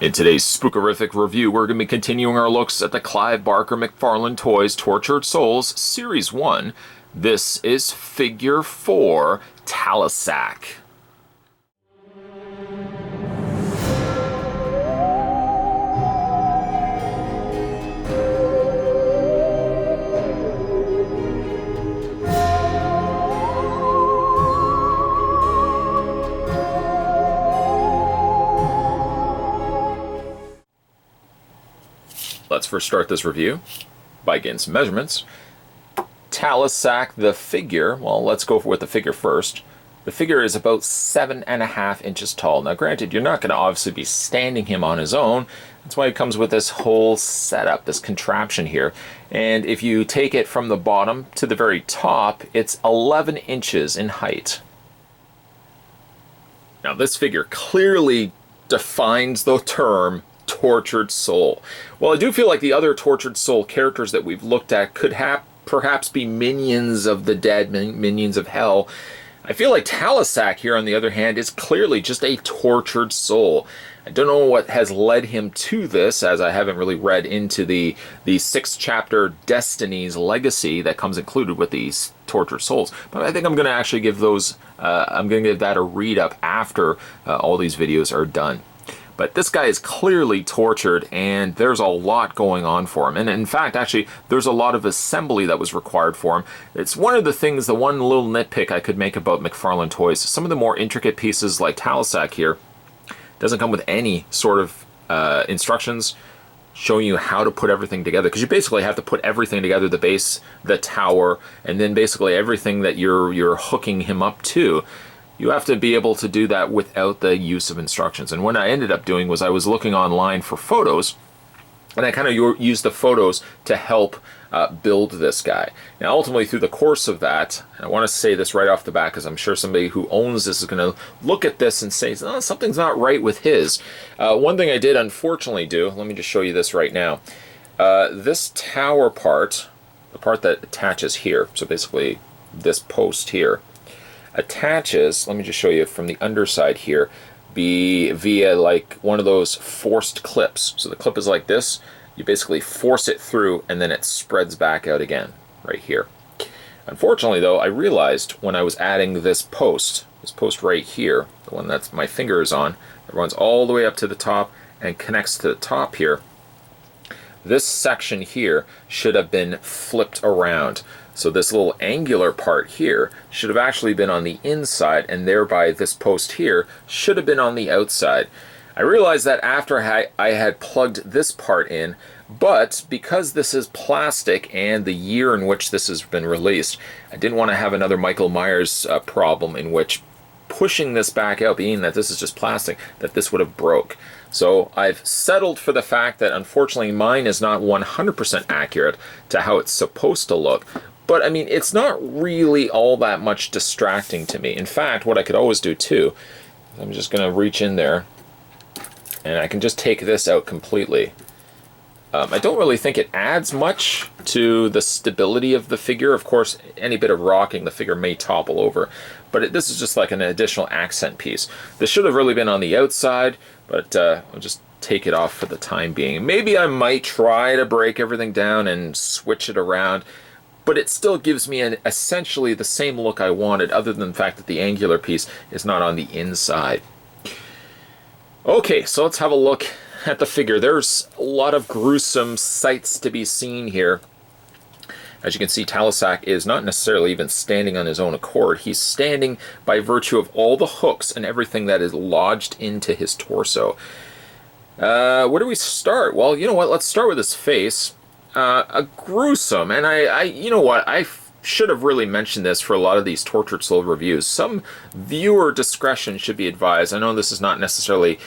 In today's spookerific review, we're going to be continuing our looks at the Clive Barker McFarlane Toys Tortured Souls Series 1. This is Figure 4, Talisac. Let's first start this review by getting some measurements. Talisac, the figure, well, let's go with the figure first. The figure is about 7.5 inches tall. Now, granted, you're not going to obviously be standing him on his own. That's why it comes with this whole setup, this contraption here. And if you take it from the bottom to the very top, it's 11 inches in height. Now, this figure clearly defines the term tortured soul. Well, I do feel like the other tortured soul characters that we've looked at could perhaps be minions of the dead, minions of hell. I feel like Talisac here, on the other hand, is clearly just a tortured soul. I don't know what has led him to this, as I haven't really read into the 6th chapter Destiny's Legacy that comes included with these tortured souls. But I think I'm going to actually give those, I'm going to give that a read up after all these videos are done. But this guy is clearly tortured, and there's a lot going on for him. And in fact, actually, there's a lot of assembly that was required for him. It's one of the things, the one little nitpick I could make about McFarlane Toys. Some of the more intricate pieces, like Talisac here, doesn't come with any sort of instructions showing you how to put everything together. Because you basically have to put everything together, the base, the tower, and then basically everything that you're hooking him up to. You have to be able to do that without the use of instructions. And what I ended up doing was I was looking online for photos, and I kind of used the photos to help build this guy. Now, ultimately, through the course of that, and I want to say this right off the bat because I'm sure somebody who owns this is going to look at this and say, oh, something's not right with his. One thing I did unfortunately do, let me just show you this right now. This tower part, the part that attaches here, so basically this post here, attaches, let me just show you from the underside here, via like one of those forced clips. So the clip is like this, you basically force it through and then it spreads back out again right here. Unfortunately though, I realized when I was adding this post right here, the one that my finger is on, it runs all the way up to the top and connects to the top here. This section here should have been flipped around. So this little angular part here should have actually been on the inside, and thereby this post here should have been on the outside. I realized that after I had plugged this part in, but because this is plastic and the year in which this has been released, I didn't want to have another Michael Myers problem in which pushing this back out, being that this is just plastic, that this would have broke. So I've settled for the fact that unfortunately mine is not 100% accurate to how it's supposed to look. But I mean, it's not really all that much distracting to me. In fact, what I could always do too, I'm just going to reach in there and I can just take this out completely. I don't really think it adds much to the stability of the figure. Of course, any bit of rocking, the figure may topple over. But this is just like an additional accent piece. This should have really been on the outside, but I'll just take it off for the time being. Maybe I might try to break everything down and switch it around, but it still gives me essentially the same look I wanted, other than the fact that the angular piece is not on the inside. Okay, so let's have a look at the figure. There's a lot of gruesome sights to be seen here. As you can see, Talisac is not necessarily even standing on his own accord. He's standing by virtue of all the hooks and everything that is lodged into his torso. Where do we start? Well, you know what? Let's start with his face. A gruesome, and you know what? I should have really mentioned this for a lot of these Tortured Soul reviews. Some viewer discretion should be advised. I know this is not necessarily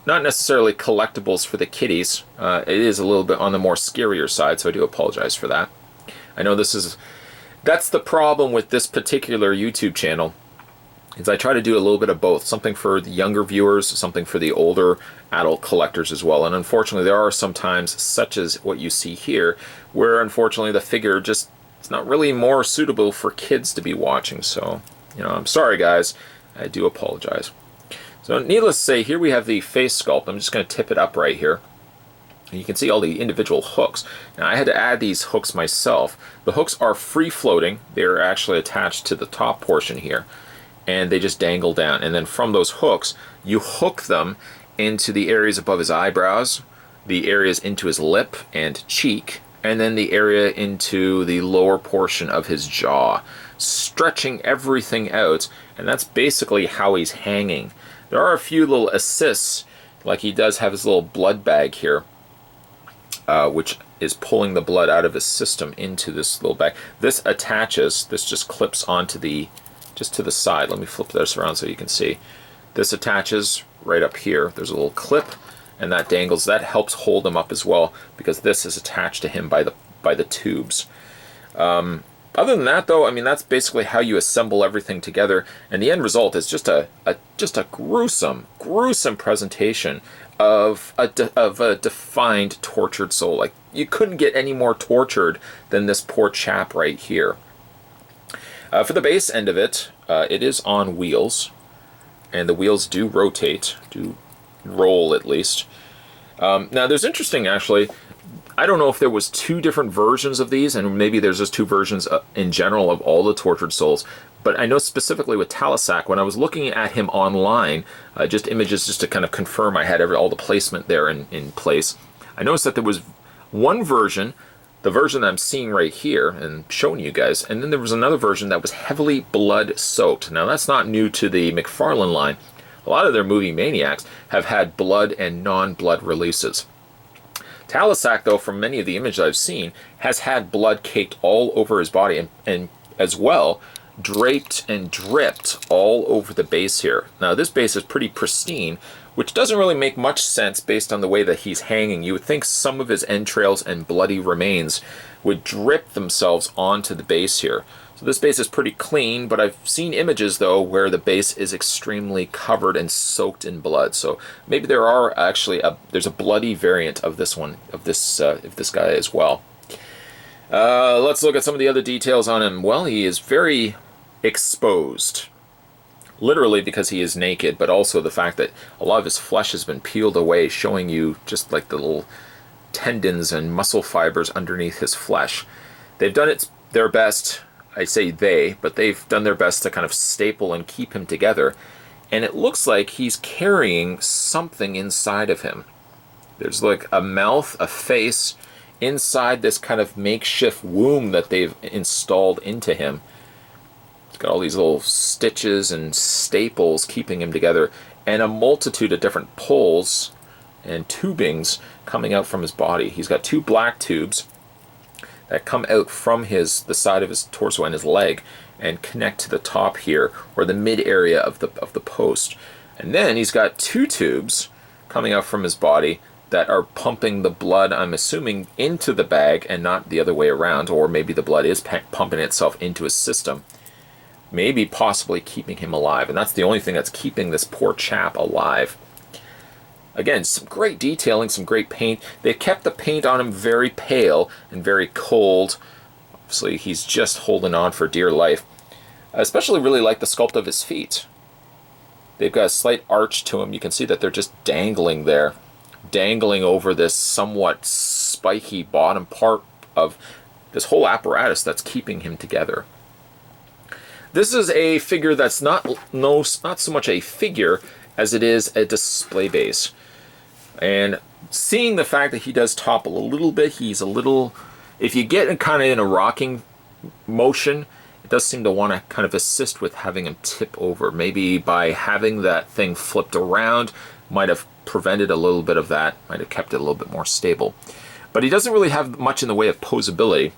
collectibles for the kiddies. It is a little bit on the more scarier side, so I do apologize for that. I know that's the problem with this particular YouTube channel, is I try to do a little bit of both. Something for the younger viewers, something for the older adult collectors as well. And unfortunately, there are some times, such as what you see here, where unfortunately the figure just is not really more suitable for kids to be watching. So, you know, I'm sorry guys, I do apologize. So needless to say, here we have the face sculpt. I'm just going to tip it up right here. And you can see all the individual hooks. Now I had to add these hooks myself. The hooks are free floating. They're actually attached to the top portion here. And they just dangle down. And then from those hooks, you hook them into the areas above his eyebrows, the areas into his lip and cheek, and then the area into the lower portion of his jaw, stretching everything out. And that's basically how he's hanging. There are a few little assists, like he does have his little blood bag here, which is pulling the blood out of his system into this little bag. This attaches, this just clips onto the, just to the side. Let me flip this around so you can see. This attaches right up here. There's a little clip, and that dangles. That helps hold him up as well, because this is attached to him by the tubes. Other than that, though, I mean, that's basically how you assemble everything together, and the end result is just a gruesome presentation of a defined, tortured soul. Like, you couldn't get any more tortured than this poor chap right here. For the base end of it, it is on wheels, and the wheels do rotate, do roll at least. Now, there's interesting, actually, I don't know if there was two different versions of these, and maybe there's just two versions in general of all the tortured souls. But I know specifically with Talisac, when I was looking at him online, just images just to kind of confirm I had all the placement there in place, I noticed that there was one version, the version that I'm seeing right here and showing you guys, and then there was another version that was heavily blood soaked. Now that's not new to the McFarlane line. A lot of their movie maniacs have had blood and non-blood releases. Talisac, though, from many of the images I've seen, has had blood caked all over his body, and as well draped and dripped all over the base here. Now this base is pretty pristine, which doesn't really make much sense based on the way that he's hanging. You would think some of his entrails and bloody remains would drip themselves onto the base here. So this base is pretty clean, but I've seen images, though, where the base is extremely covered and soaked in blood. So maybe there are actually there's a bloody variant of this one, of this guy as well. Let's look at some of the other details on him. Well, he is very exposed, literally because he is naked, but also the fact that a lot of his flesh has been peeled away, showing you just like the little tendons and muscle fibers underneath his flesh. They've done their best. I say they, but they've done their best to kind of staple and keep him together. And it looks like he's carrying something inside of him. There's like a mouth, a face, inside this kind of makeshift womb that they've installed into him. It's got all these little stitches and staples keeping him together, and a multitude of different pulls and tubings coming out from his body. He's got two black tubes that come out from the side of his torso and his leg and connect to the top here, or the mid area of the post. And then he's got two tubes coming out from his body that are pumping the blood, I'm assuming, into the bag and not the other way around, or maybe the blood is pumping itself into his system, maybe possibly keeping him alive. And that's the only thing that's keeping this poor chap alive. Again, some great detailing, some great paint. They kept the paint on him very pale and very cold. Obviously, he's just holding on for dear life. I especially really like the sculpt of his feet. They've got a slight arch to them. You can see that they're just dangling there, dangling over this somewhat spiky bottom part of this whole apparatus that's keeping him together. This is a figure that's not so much a figure as it is a display base. And seeing the fact that he does topple a little bit, he's a little, if you get kind of in a rocking motion, it does seem to want to kind of assist with having him tip over. Maybe by having that thing flipped around might have prevented a little bit of that, might have kept it a little bit more stable. But he doesn't really have much in the way of posability.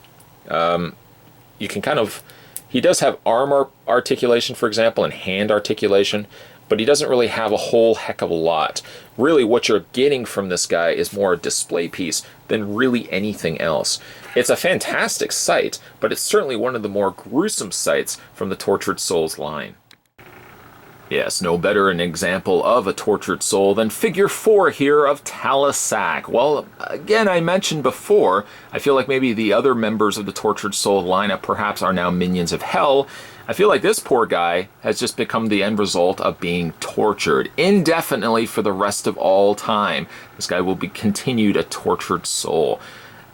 You can kind of, he does have arm articulation, for example, and hand articulation, but he doesn't really have a whole heck of a lot. Really, what you're getting from this guy is more a display piece than really anything else. It's a fantastic sight, but it's certainly one of the more gruesome sights from the Tortured Souls line. Yes, no better an example of a tortured soul than figure 4 here of Talisac. Well, again, I mentioned before, I feel like maybe the other members of the tortured soul lineup perhaps are now minions of hell. I feel like this poor guy has just become the end result of being tortured indefinitely for the rest of all time. This guy will be continued a tortured soul.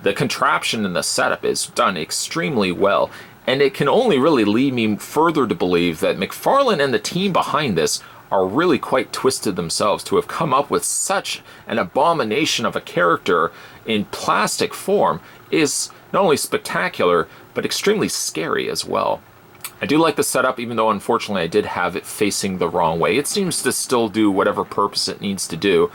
The contraption and the setup is done extremely well, and it can only really lead me further to believe that McFarlane and the team behind this are really quite twisted themselves to have come up with such an abomination of a character in plastic form is not only spectacular, but extremely scary as well. I do like the setup, even though unfortunately I did have it facing the wrong way. It seems to still do whatever purpose it needs to do.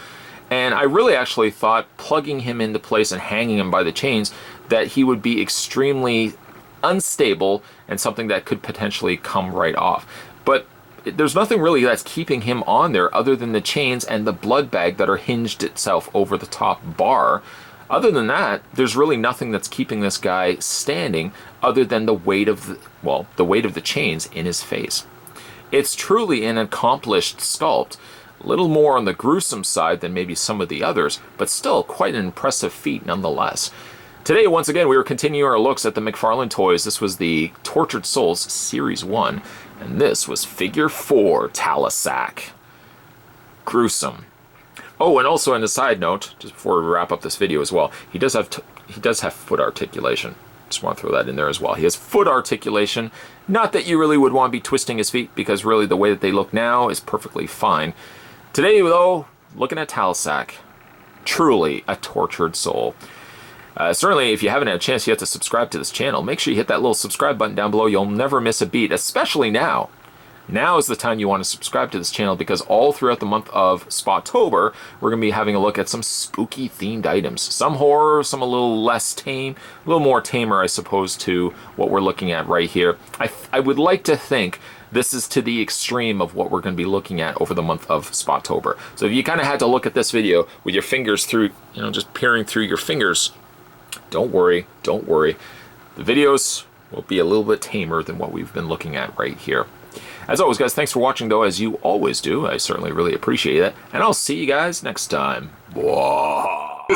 And I really actually thought plugging him into place and hanging him by the chains that he would be extremely unstable and something that could potentially come right off. But there's nothing really that's keeping him on there other than the chains and the blood bag that are hinged itself over the top bar. Other than that, there's really nothing that's keeping this guy standing other than the weight of the weight of the chains in his face. It's truly an accomplished sculpt. A little more on the gruesome side than maybe some of the others, but still quite an impressive feat nonetheless. Today, once again, we were continuing our looks at the McFarlane toys. This was the Tortured Souls Series 1, and this was Figure 4, Talisac. Gruesome. Oh, and also on a side note, just before we wrap up this video as well, he does have foot articulation. Just want to throw that in there as well. He has foot articulation. Not that you really would want to be twisting his feet, because really the way that they look now is perfectly fine. Today, though, looking at Talisac. Truly a tortured soul. Certainly, if you haven't had a chance yet to subscribe to this channel, make sure you hit that little subscribe button down below. You'll never miss a beat, especially now. Now is the time you want to subscribe to this channel, because all throughout the month of Spotober, we're going to be having a look at some spooky themed items. Some horror, some a little less tame, a little more tamer, I suppose, to what we're looking at right here. I would like to think this is to the extreme of what we're going to be looking at over the month of Spotober. So if you kind of had to look at this video with your fingers through, just peering through your fingers, don't worry, don't worry. The videos will be a little bit tamer than what we've been looking at right here. As always, guys, thanks for watching, though, as you always do. I certainly really appreciate it. And I'll see you guys next time. Bye.